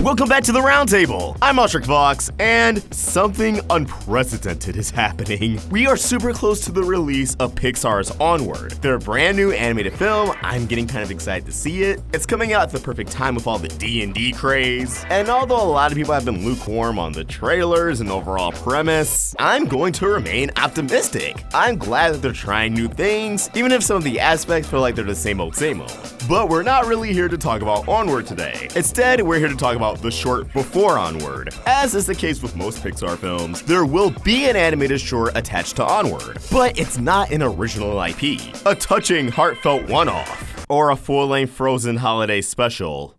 Welcome back to the Roundtable. I'm Ostrich Fox, and something unprecedented is happening. We are super close to the release of Pixar's Onward, their brand new animated film. I'm getting kind of excited to see it. It's coming out at the perfect time with all the D&D craze, and although a lot of people have been lukewarm on the trailers and overall premise, I'm going to remain optimistic. I'm glad that they're trying new things, even if some of the aspects feel like they're the same old same old. But we're not really here to talk about Onward today. Instead, we're here to talk about the short before Onward. As is the case with most Pixar films, there will be an animated short attached to Onward, but it's not an original IP, a touching, heartfelt one-off, or a full-length Frozen holiday special.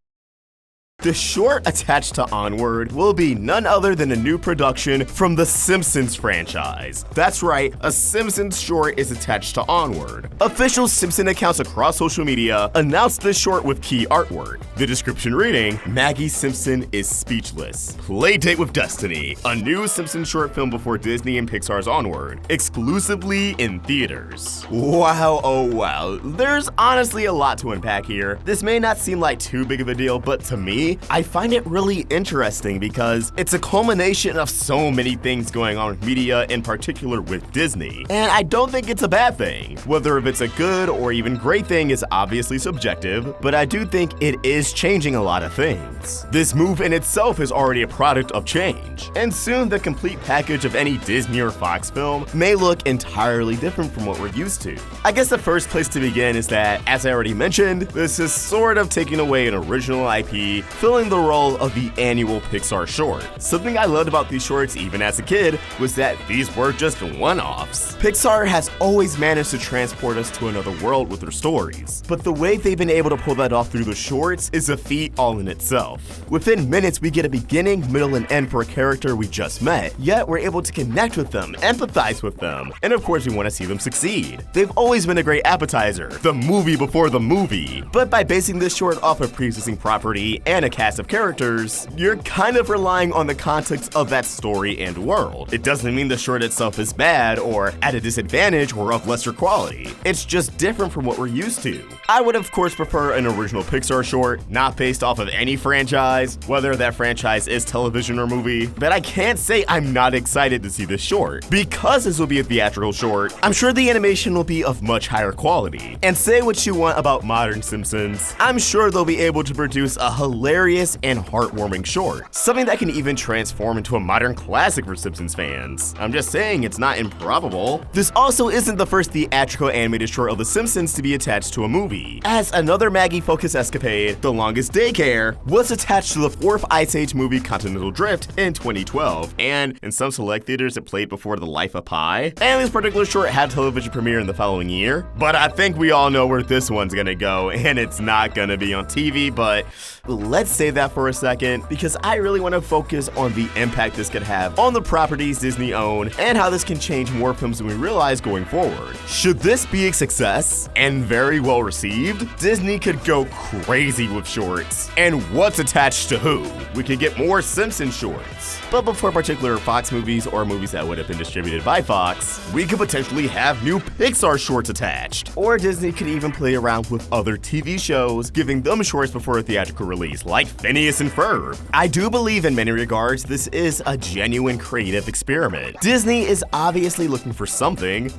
The short attached to Onward will be none other than a new production from the Simpsons franchise. That's right, a Simpsons short is attached to Onward. Official Simpson accounts across social media announced this short with key artwork. The description reading, Maggie Simpson is speechless. Play date with Destiny, a new Simpsons short film before Disney and Pixar's Onward, exclusively in theaters. Wow, oh wow, there's honestly a lot to unpack here. This may not seem like too big of a deal, but to me, I find it really interesting because it's a culmination of so many things going on with media, in particular with Disney. And I don't think it's a bad thing. Whether if it's a good or even great thing is obviously subjective, but I do think it is changing a lot of things. This move in itself is already a product of change, and soon the complete package of any Disney or Fox film may look entirely different from what we're used to. I guess the first place to begin is that, as I already mentioned, this is sort of taking away an original IP, filling the role of the annual Pixar short. Something I loved about these shorts even as a kid was that these were just one-offs. Pixar has always managed to transport us to another world with their stories, but the way they've been able to pull that off through the shorts is a feat all in itself. Within minutes, we get a beginning, middle, and end for a character we just met, yet we're able to connect with them, empathize with them, and of course we want to see them succeed. They've always been a great appetizer, the movie before the movie, but by basing this short off a pre-existing property and a cast of characters, you're kind of relying on the context of that story and world. It doesn't mean the short itself is bad or at a disadvantage or of lesser quality. It's just different from what we're used to. I would of course prefer an original Pixar short, not based off of any franchise, whether that franchise is television or movie, but I can't say I'm not excited to see this short. Because this will be a theatrical short, I'm sure the animation will be of much higher quality. And say what you want about modern Simpsons, I'm sure they'll be able to produce a hilarious and heartwarming short, something that can even transform into a modern classic for Simpsons fans. I'm just saying it's not improbable. This also isn't the first theatrical animated short of The Simpsons to be attached to a movie, as another Maggie-focused escapade, The Longest Daycare, was attached to the fourth Ice Age movie Continental Drift in 2012, and in some select theaters it played before The Life of Pi, and this particular short had a television premiere in the following year. But I think we all know where this one's gonna go, and it's not gonna be on TV, but let's save that for a second, because I really want to focus on the impact this could have on the properties Disney own and how this can change more films than we realize going forward. Should this be a success and very well received, Disney could go crazy with shorts. And what's attached to who? We could get more Simpsons shorts. But before particular Fox movies or movies that would have been distributed by Fox, we could potentially have new Pixar shorts attached. Or Disney could even play around with other TV shows, giving them shorts before a theatrical release, like Phineas and Ferb. I do believe in many regards this is a genuine creative experiment. Disney is obviously looking for something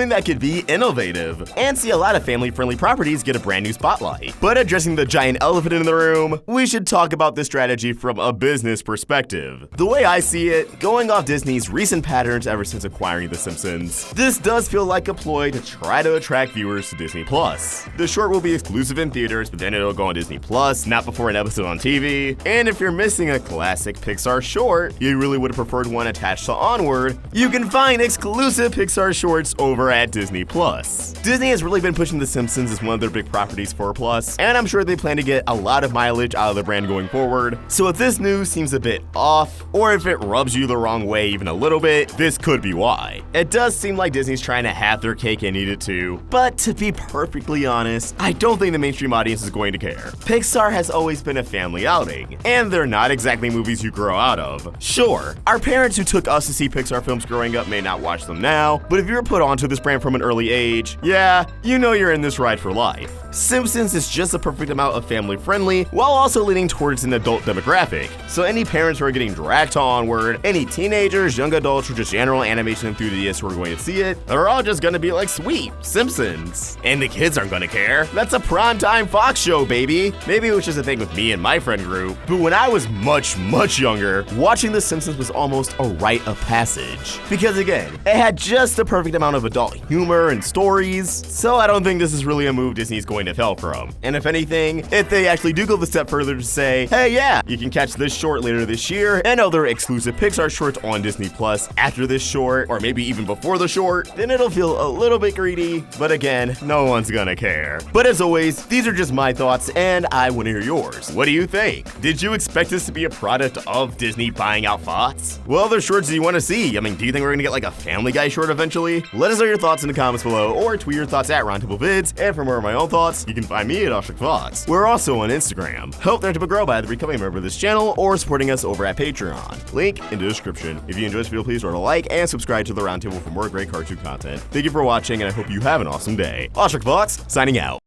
that could be innovative, and see a lot of family-friendly properties get a brand new spotlight. But addressing the giant elephant in the room, we should talk about this strategy from a business perspective. The way I see it, going off Disney's recent patterns ever since acquiring The Simpsons, this does feel like a ploy to try to attract viewers to Disney+. The short will be exclusive in theaters, but then it'll go on Disney+, not before an episode on TV. And if you're missing a classic Pixar short, you really would have preferred one attached to Onward, you can find exclusive Pixar shorts over at Disney+. Disney has really been pushing The Simpsons as one of their big properties for Plus, and I'm sure they plan to get a lot of mileage out of the brand going forward. So if this news seems a bit off, or if it rubs you the wrong way even a little bit, this could be why. It does seem like Disney's trying to have their cake and eat it too, but to be perfectly honest, I don't think the mainstream audience is going to care. Pixar has always been a family family outing. And they're not exactly movies you grow out of. Sure, our parents who took us to see Pixar films growing up may not watch them now, but if you were put onto this brand from an early age, yeah, you know you're in this ride for life. Simpsons is just the perfect amount of family friendly while also leaning towards an adult demographic. So any parents who are getting dragged to Onward, any teenagers, young adults, or just general animation enthusiasts who are going to see it, they're all just gonna be like, sweet, Simpsons. And the kids aren't gonna care. That's a primetime Fox show, baby. Maybe it was just a thing with me and my friend group, but when I was much younger, watching The Simpsons was almost a rite of passage. Because again, it had just the perfect amount of adult humor and stories, so I don't think this is really a move Disney's going to fail from. And if anything, if they actually do go the step further to say, hey yeah, you can catch this short later this year and other exclusive Pixar shorts on Disney Plus after this short, or maybe even before the short, then it'll feel a little bit greedy, but again, no one's gonna care. But as always, these are just my thoughts and I want to hear yours. What do you think? Did you expect this to be a product of Disney buying out Fox? What other shorts do you want to see? I mean, do you think we're gonna get like a Family Guy short eventually? Let us know your thoughts in the comments below or tweet your thoughts at Roundtable Vids, and for more of my own thoughts, you can find me at Fox. We're also on Instagram. Help the Roundtable grow by either becoming a member of this channel or supporting us over at Patreon. Link in the description. If you enjoyed this video, please remember to like and subscribe to the Roundtable for more great cartoon content. Thank you for watching, and I hope you have an awesome day. Fox signing out.